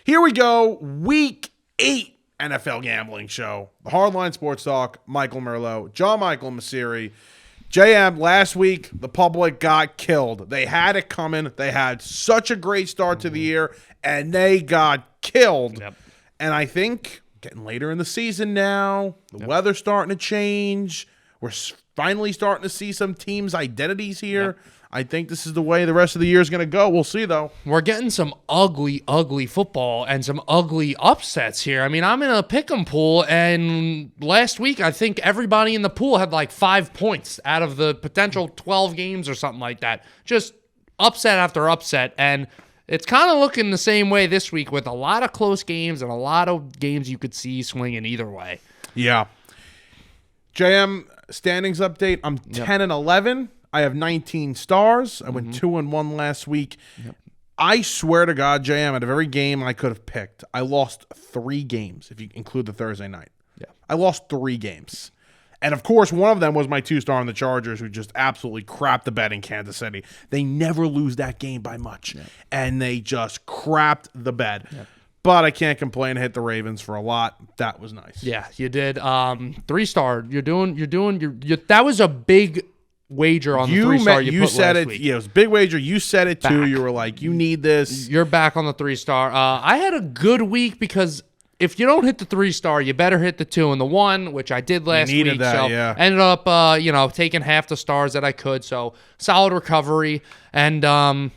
Here we go. Week 8 NFL gambling show. The Hardline Sports Talk. Michael Merlo, John Michael Masiri. JM, last week, the public got killed. They had it coming. They had such a great start to the year, and they got killed. Yep. And I think getting later in the season now, the weather's starting to change. We're finally starting to see some teams' identities here. Yep. I think this is the way the rest of the year is going to go. We'll see, though. We're getting some ugly football and some ugly upsets here. I mean, I'm in a pick'em pool, and last week I think everybody in the pool had like 5 points out of the potential 12 games or something like that. Just upset after upset, and it's kind of looking the same way this week with a lot of close games and a lot of games you could see swinging either way. Yeah. JM, standings update. I'm 10-11. I have 19 stars. I went 2-1 last week. Yep. I swear to God, JM, out of every game I could have picked, I lost 3 games, if you include the Thursday night. Yeah. I lost 3 games. And, of course, one of them was my 2-star on the Chargers, who just absolutely crapped the bed in Kansas City. They never lose that game by much. Yep. And they just crapped the bed. Yep. But I can't complain. I hit the Ravens for a lot. That was nice. Yeah, you did. 3-star. That was a big wager on the 3-star you put said last it. week. Yeah, it was a big wager. You said it too. You were like, you need this. You're back on the 3-star. I had a good week because if you don't hit the 3-star, you better hit the 2 and the 1, which I did last week. That, so ended up, taking half the stars that I could. So solid recovery. And, I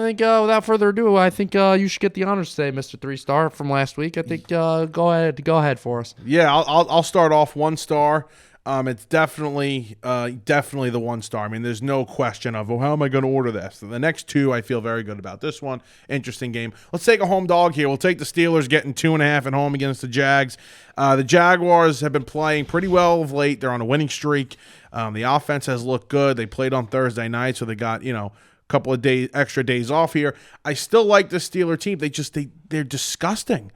think without further ado, I think you should get the honors today, Mr. 3-star from last week. I think go ahead for us. Yeah, I'll start off 1-star. It's definitely the 1-star. I mean, there's no question of, how am I going to order this? So the next 2, I feel very good about this one. Interesting game. Let's take a home dog here. We'll take the Steelers getting 2.5 at home against the Jags. The Jaguars have been playing pretty well of late. They're on a winning streak. The offense has looked good. They played on Thursday night, so they got, couple of extra days off here. I still like the Steeler team. They're disgusting.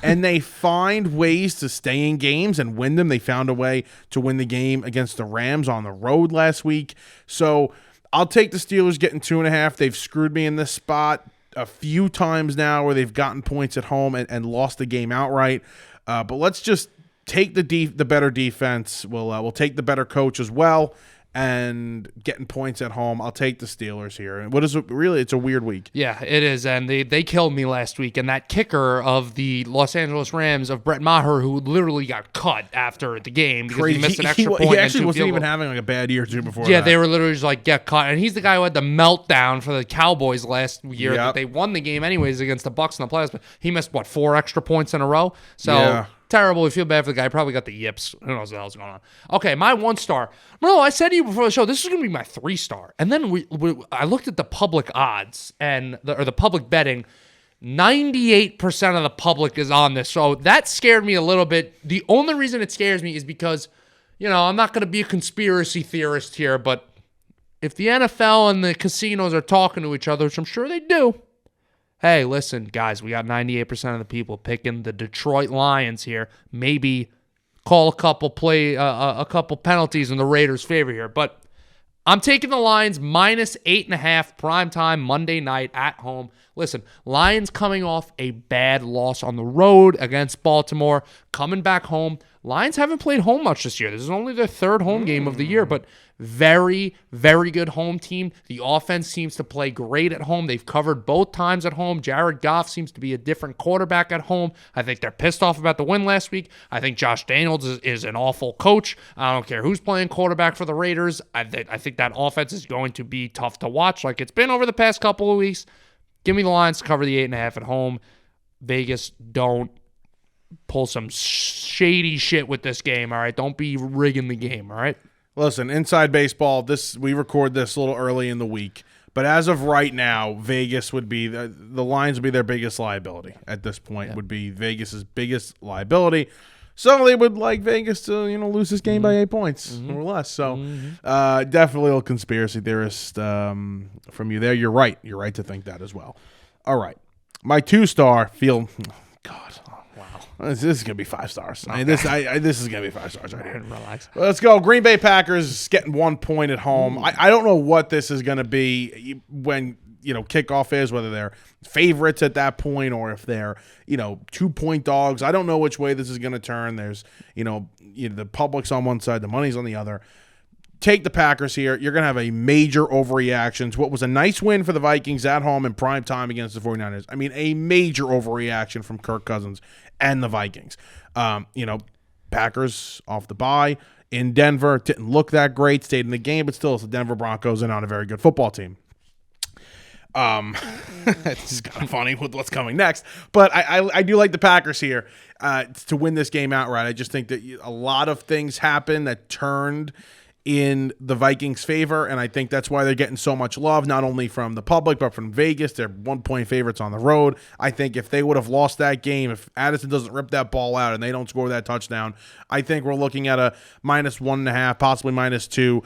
And they find ways to stay in games and win them. They found a way to win the game against the Rams on the road last week. So I'll take the Steelers getting 2.5. They've screwed me in this spot a few times now where they've gotten points at home and lost the game outright. But let's just take the better defense. We'll take the better coach as well. And getting points at home, I'll take the Steelers here. And it's a weird week. Yeah, it is. And they killed me last week. And that kicker of the Los Angeles Rams, of Brett Maher, who literally got cut after the game because he missed an extra point. He actually wasn't even having like a bad year too before. Yeah, that. they were literally just like, get cut. And he's the guy who had the meltdown for the Cowboys last year. That they won the game anyways against the Bucs in the playoffs. But he missed, 4 extra points in a row? So terrible. We feel bad for the guy. Probably got the yips. Who knows what the hell's going on? Okay, my 1-star. Merlo, I said to you before the show, this is going to be my 3-star. And then I looked at the public odds and the public betting. 98% of the public is on this. So that scared me a little bit. The only reason it scares me is because, I'm not going to be a conspiracy theorist here, but if the NFL and the casinos are talking to each other, which I'm sure they do, hey, listen, guys, we got 98% of the people picking the Detroit Lions here. Maybe call a couple penalties in the Raiders' favor here. But I'm taking the Lions minus 8.5 primetime Monday night at home. Listen, Lions coming off a bad loss on the road against Baltimore, coming back home. Lions haven't played home much this year. This is only their 3rd home game of the year, but very, very good home team. The offense seems to play great at home. They've covered both times at home. Jared Goff seems to be a different quarterback at home. I think they're pissed off about the win last week. I think Josh Daniels is an awful coach. I don't care who's playing quarterback for the Raiders. I think that offense is going to be tough to watch like it's been over the past couple of weeks. Give me the Lions to cover the 8.5 at home. Vegas, don't pull some shady shit with this game, all right? Don't be rigging the game, all right? Listen, Inside Baseball, we record this a little early in the week, but as of right now, Vegas would be the Lions would be their biggest liability at this point. Would be Vegas's biggest liability. So they would like Vegas to lose this game by 8 points or less. So definitely a little conspiracy theorist from you there. You're right. You're right to think that as well. All right, my 2-star feel. God. This is gonna be 5 stars. Okay. This is gonna be 5 stars right here. Relax. Let's go. Green Bay Packers getting 1 point at home. I don't know what this is gonna be when kickoff is, whether they're favorites at that point or if they're 2-point dogs. I don't know which way this is going to turn. There's the public's on one side, the money's on the other. Take the Packers here. You're going to have a major overreaction to what was a nice win for the Vikings at home in prime time against the 49ers. I mean, a major overreaction from Kirk Cousins and the Vikings. Packers off the bye in Denver. Didn't look that great. Stayed in the game, but still it's the Denver Broncos and not a very good football team. It's kind of funny with what's coming next, but I do like the Packers here to win this game outright. I just think that a lot of things happened that turned in the Vikings' favor, and I think that's why they're getting so much love, not only from the public, but from Vegas. They're 1-point favorites on the road. I think if they would have lost that game, if Addison doesn't rip that ball out and they don't score that touchdown, I think we're looking at a -1.5, possibly -2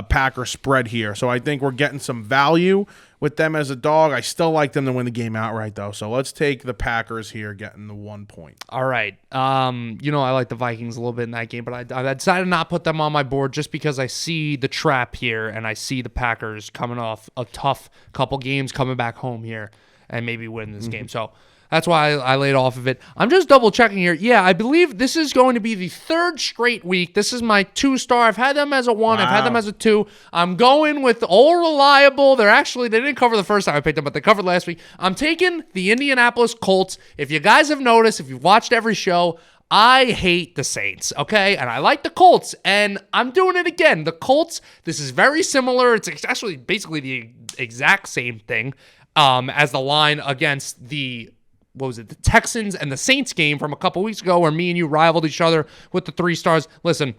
Packer spread here. So I think we're getting some value with them as a dog. I still like them to win the game outright, though. So let's take the Packers here, getting the 1 point. All right. I like the Vikings a little bit in that game, but I decided not to put them on my board just because I see the trap here and I see the Packers coming off a tough couple games, coming back home here and maybe win this game. So that's why I laid off of it. I'm just double checking here. Yeah, I believe this is going to be the third straight week. This is my 2-star. I've had them as a 1. Wow. I've had them as a 2. I'm going with all reliable. They didn't cover the first time I picked them, but they covered last week. I'm taking the Indianapolis Colts. If you guys have noticed, if you've watched every show, I hate the Saints, okay? And I like the Colts, and I'm doing it again. The Colts, this is very similar. It's actually basically the exact same thing as the line against the Texans and the Saints game from a couple weeks ago where me and you rivaled each other with the 3 stars. Listen,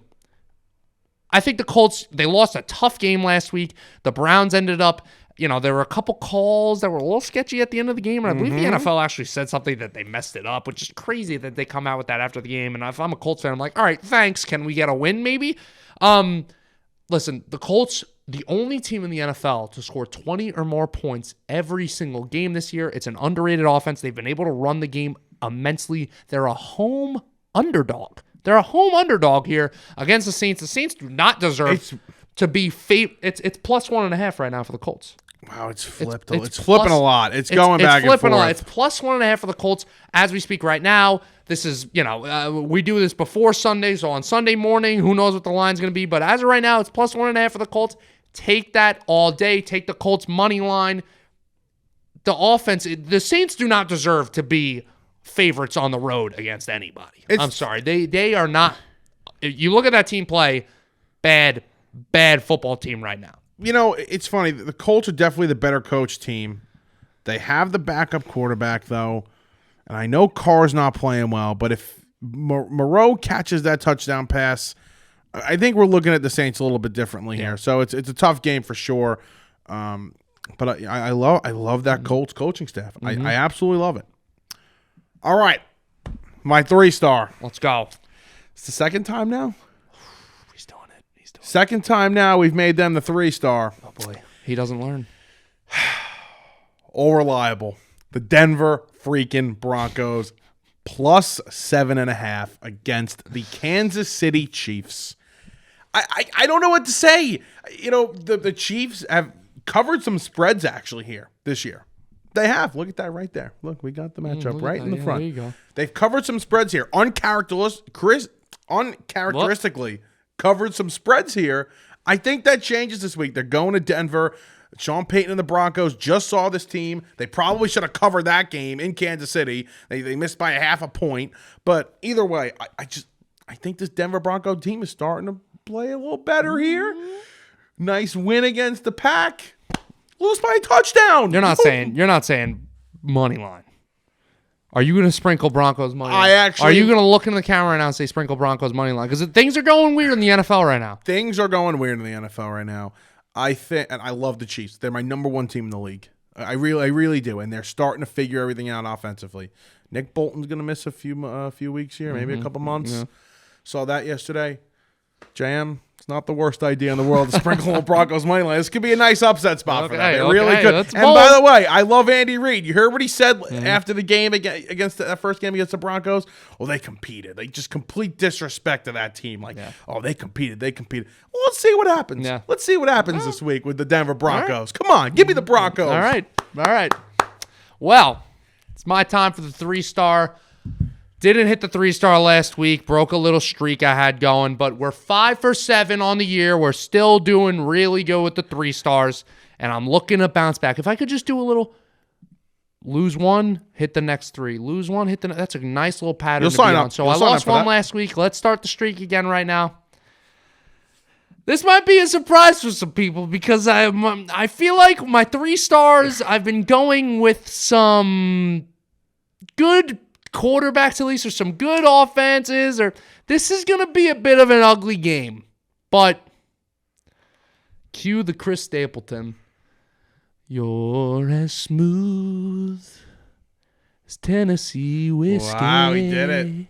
I think the Colts, they lost a tough game last week. The Browns ended up, there were a couple calls that were a little sketchy at the end of the game, and I believe the NFL actually said something that they messed it up, which is crazy that they come out with that after the game. And if I'm a Colts fan, I'm like, all right, thanks. Can we get a win maybe? Listen, the Colts, the only team in the NFL to score 20 or more points every single game this year. It's an underrated offense. They've been able to run the game immensely. They're a home underdog. They're a home underdog here against the Saints. The Saints do not deserve to be it's +1.5 right now for the Colts. Wow, it's flipped. It's flipping a lot. It's going back and forth. It's +1.5 for the Colts as we speak right now. This is, we do this before Sunday, so on Sunday morning, who knows what the line's going to be. But as of right now, it's +1.5 for the Colts. Take that all day. Take the Colts money line. The offense, the Saints do not deserve to be favorites on the road against anybody. I'm sorry. They are not. You look at that team play, bad football team right now. It's funny. The Colts are definitely the better coach team. They have the backup quarterback, though. And I know Carr's not playing well, but if Moreau catches that touchdown pass, I think we're looking at the Saints a little bit differently here. So it's a tough game for sure. But I love that Colts coaching staff. I absolutely love it. All right. My 3-star. Let's go. It's the second time now. He's doing it. Second time now we've made them the 3-star. Oh, boy. He doesn't learn. All reliable. The Denver freaking Broncos +7.5 against the Kansas City Chiefs. I don't know what to say. The Chiefs have covered some spreads actually here this year. They have. Look at that right there. Look, we got the matchup right in the front. There you go. They've covered some spreads here. Uncharacteristically covered some spreads here. I think that changes this week. They're going to Denver. Sean Payton and the Broncos just saw this team. They probably should have covered that game in Kansas City. They missed by 0.5 point. But either way, I think this Denver Bronco team is starting to play a little better here. Nice win against the Pack. Lose by a touchdown. You're not saying money line. Are you going to sprinkle Broncos money line? Are you going to look in the camera right now and say sprinkle Broncos money line? Because things are going weird in the NFL right now. Things are going weird in the NFL right now. I think, and I love the Chiefs. They're my number 1 team in the league. I really do, and they're starting to figure everything out offensively. Nick Bolton's going to miss a few weeks here, maybe a couple months. Yeah. Saw that yesterday. JM, It's not the worst idea in the world to sprinkle on Broncos money line. This could be a nice upset spot for them. It really could. And by the way, I love Andy Reid. You heard what he said after the game against that first game against the Broncos? Oh, they competed. Like, just complete disrespect to that team. Like, oh, they competed. Well, let's see what happens. Yeah. Let's see what happens this week with the Denver Broncos. Come on, give me the Broncos. All right. Well, it's my time for the 3-star. Didn't hit the 3-star last week. Broke a little streak I had going, but we're 5 for 7 on the year. We're still doing really good with the 3 stars, and I'm looking to bounce back. If I could just do a little lose one, hit the next 3. Lose one, hit the next. That's a nice little pattern to be on. So I lost one last week. Let's start the streak again right now. This might be a surprise for some people because I feel like my 3 stars, I've been going with some good quarterbacks at least, or some good offenses, or this is going to be a bit of an ugly game. But cue the Chris Stapleton. You're as smooth as Tennessee whiskey. Wow, he did it.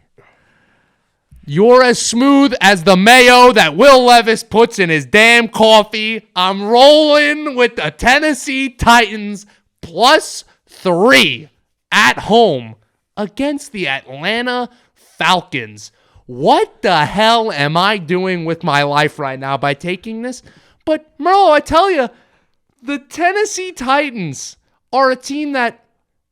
You're as smooth as the mayo that Will Levis puts in his damn coffee. I'm rolling with the Tennessee Titans +3 at home against the Atlanta Falcons. What the hell am I doing with my life right now by taking this? But, Merlo, I tell you, the Tennessee Titans are a team that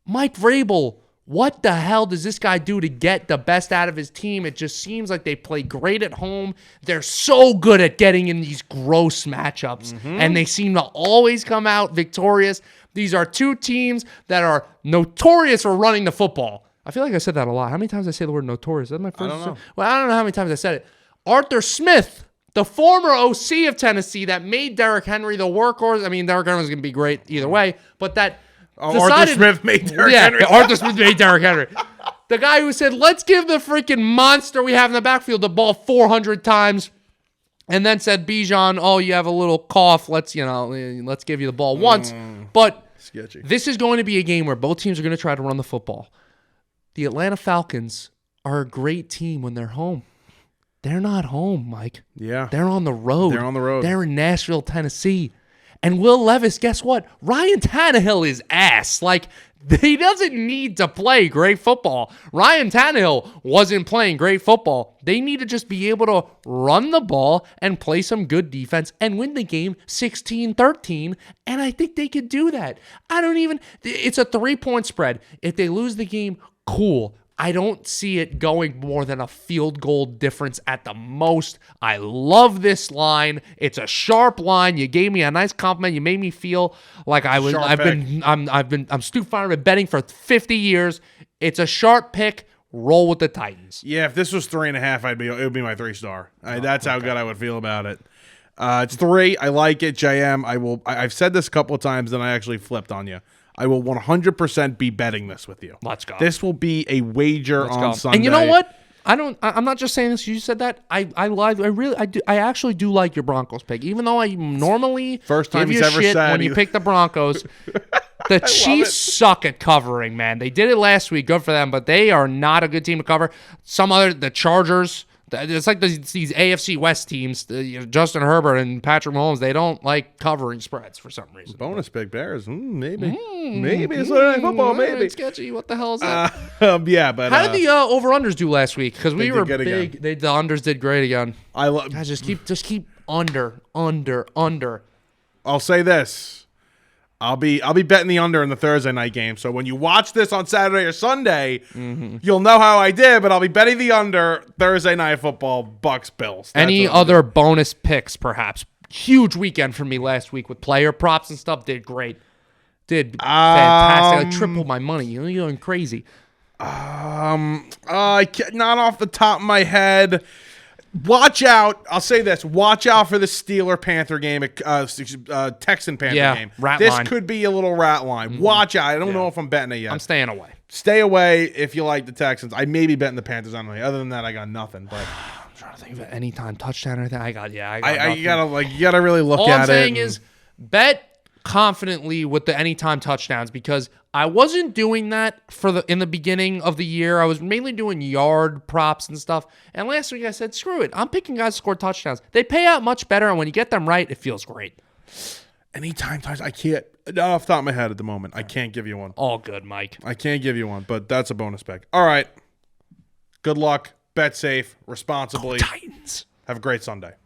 Mike Vrabel, what the hell does this guy do to get the best out of his team? It just seems like they play great at home. They're so good at getting in these gross matchups, and they seem to always come out victorious. These are 2 teams that are notorious for running the football. I feel like I said that a lot. How many times did I say the word notorious? Is that my first? I don't know. Well, I don't know how many times I said it. Arthur Smith, the former OC of Tennessee that made Derrick Henry the workhorse. I mean, Derrick Henry was going to be great either way, but that Arthur Smith made Derrick Henry. Yeah, Arthur Smith made Derrick Henry. The guy who said, let's give the freaking monster we have in the backfield the ball 400 times, and then said, Bijan, oh, you have a little cough. Let's give you the ball once. But sketchy. This is going to be a game where both teams are going to try to run the football. The Atlanta Falcons are a great team when they're home. They're not home, Mike. Yeah. They're on the road. They're in Nashville, Tennessee. And Will Levis, guess what? Ryan Tannehill is ass. Like, he doesn't need to play great football. Ryan Tannehill wasn't playing great football. They need to just be able to run the ball and play some good defense and win the game 16-13. And I think they could do that. It's a 3-point spread. If they lose the game, cool. I don't see it going more than a field goal difference at the most. I love this line. It's a sharp line. You gave me a nice compliment. You made me feel like I'm Stu Feiner, been betting for 50 years. It's a sharp pick. Roll with the Titans. Yeah, if this was 3.5, it would be my 3-star. That's how good I would feel about it. It's 3. I like it. JM. I've said this a couple of times, and I actually flipped on you. I will 100% be betting this with you. Let's go. This will be a wager on Sunday. And you know what? I'm not just saying this. You said that. I actually do like your Broncos pick, even though I normally first time give he's you ever shit said when you pick the Broncos. The Chiefs suck at covering, man. They did it last week. Good for them, but they are not a good team to cover. The Chargers. It's like these AFC West teams, Justin Herbert and Patrick Mahomes, they don't like covering spreads for some reason. Bonus pick Bears. Maybe. Maybe it's Sunday Night Football, maybe. It's sketchy. What the hell is that? Yeah, but... How did the over-unders do last week? Because we were big. The unders did great again. Guys, just keep under. I'll say this. I'll be betting the under in the Thursday night game. So when you watch this on Saturday or Sunday, you'll know how I did, but I'll be betting the under Thursday Night Football, Bucks-Bills. Any other bonus picks, perhaps? Huge weekend for me last week with player props and stuff. Did great. Did fantastic. I tripled my money. You're going crazy. Not off the top of my head. Watch out. I'll say this. Watch out for the Steeler-Panther game, Texan-Panther game. This could be a little rat line. Watch out. I don't know if I'm betting it yet. I'm staying away. Stay away if you like the Texans. I may be betting the Panthers on the way. Other than that, I got nothing. But I'm trying to think of anytime touchdown or anything. I got you gotta really look at it. All I'm saying is bet confidently with the anytime touchdowns because I wasn't doing that in the beginning of the year. I was mainly doing yard props and stuff. And last week I said, screw it. I'm picking guys to score touchdowns. They pay out much better, and when you get them right, it feels great. Anytime touchdowns, I can't. Off the top of my head at the moment, I can't give you one. All good, Mike. I can't give you one, but that's a bonus pick. All right. Good luck. Bet safe. Responsibly. Go Titans. Have a great Sunday.